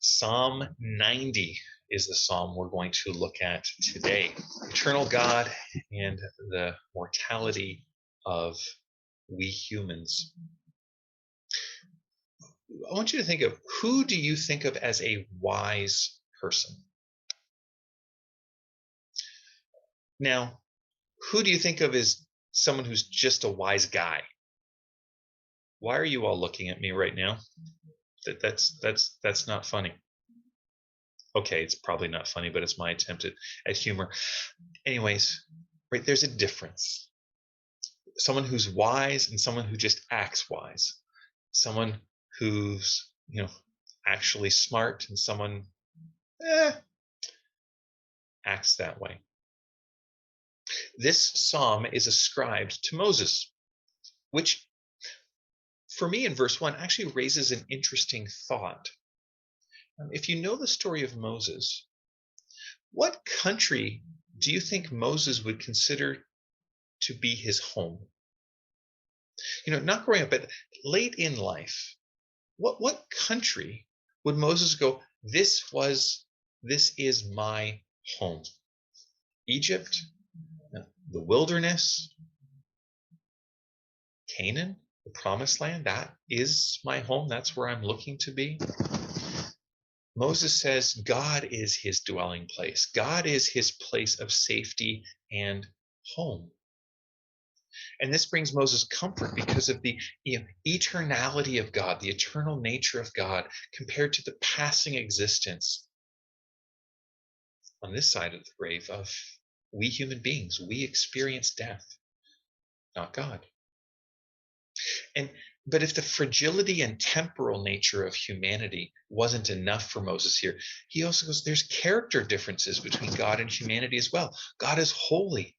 Psalm 90 is the psalm we're going to look at today. Eternal God and the mortality of we humans. I want you to think of, who do you think of as a wise person? Now, who do you think of as someone who's just a wise guy? Why are you all looking at me right now? That's not funny. Okay, it's probably not funny, but it's my attempt at humor. Anyways, right, there's a difference. Someone who's wise and someone who just acts wise. Someone who's, actually smart and someone acts that way. This psalm is ascribed to Moses, which for me in verse 1 actually raises an interesting thought. If you know the story of Moses, what country do you think Moses would consider to be his home? Not growing up, but late in life, what country would Moses go, this is my home? Egypt? The wilderness? Canaan? The promised land? That is my home. That's where I'm looking to be. Moses says God is his dwelling place. God is his place of safety and home. And this brings Moses comfort because of the eternality of God, the eternal nature of God, compared to the passing existence on this side of the grave of we human beings. We experience death, not God. But if the fragility and temporal nature of humanity wasn't enough for Moses here, he also goes, there's character differences between God and humanity as well. God is holy.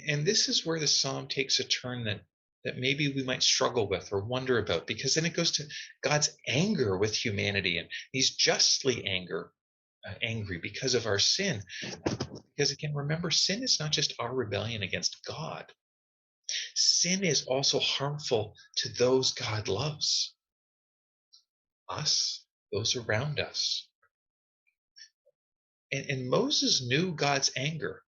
And this is where the psalm takes a turn that maybe we might struggle with or wonder about, because then it goes to God's anger with humanity, and he's justly angry because of our sin. Because again, remember, sin is not just our rebellion against God. Sin is also harmful to those God loves, us, those around us. And Moses knew God's anger.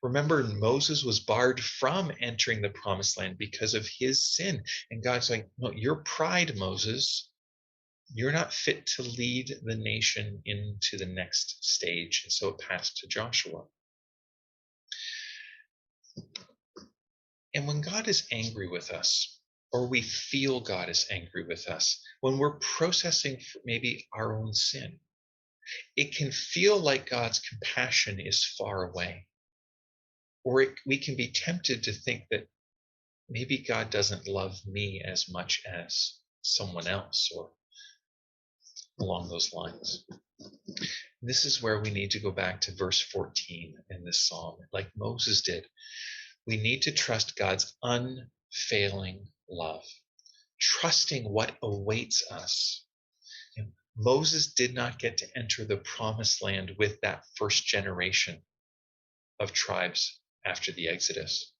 Remember, Moses was barred from entering the promised land because of his sin. And God's like, no, your pride, Moses, you're not fit to lead the nation into the next stage. And so it passed to Joshua. And when God is angry with us, or we feel God is angry with us, when we're processing maybe our own sin, it can feel like God's compassion is far away. Or we can be tempted to think that maybe God doesn't love me as much as someone else, or along those lines. This is where we need to go back to verse 14 in this psalm, like Moses did. We need to trust God's unfailing love, trusting what awaits us. Moses did not get to enter the promised land with that first generation of tribes after the Exodus.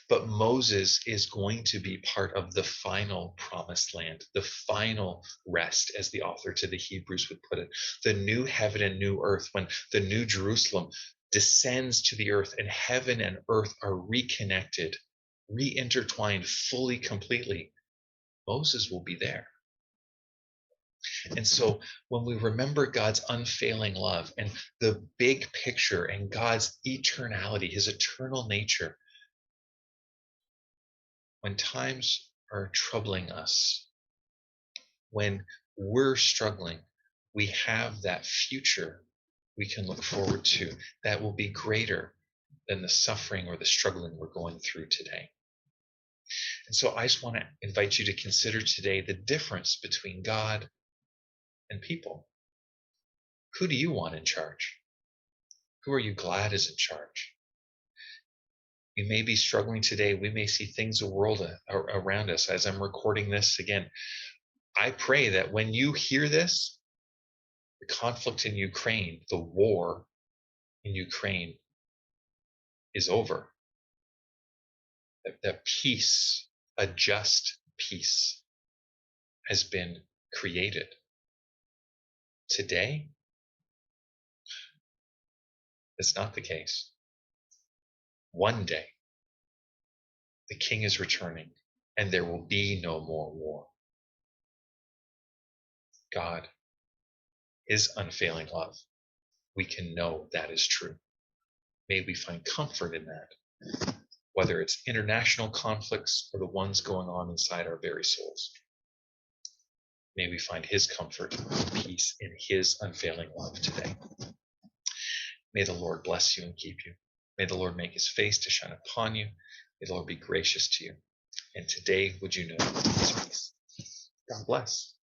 But Moses is going to be part of the final promised land, the final rest, as the author to the Hebrews would put it, the new heaven and new earth, when the new Jerusalem descends to the earth and heaven and earth are reconnected, reintertwined fully, completely. Moses will be there. And so when we remember God's unfailing love and the big picture and God's eternality, his eternal nature, when times are troubling us, when we're struggling, we have that future we can look forward to that will be greater than the suffering or the struggling we're going through today. And so I just want to invite you to consider today the difference between God and people. Who do you want in charge? Who are you glad is in charge? We may be struggling today. We may see things in the world around us. As I'm recording this again, I pray that when you hear this, the conflict in Ukraine, the war in Ukraine is over. That peace, a just peace, has been created. Today, it's not the case. One day, the King is returning, and there will be no more war. God, his unfailing love, we can know that is true. May we find comfort in that, whether it's international conflicts or the ones going on inside our very souls. May we find his comfort and peace in his unfailing love today. May the Lord bless you and keep you. May the Lord make his face to shine upon you. May the Lord be gracious to you. And today, would you know his peace? God bless.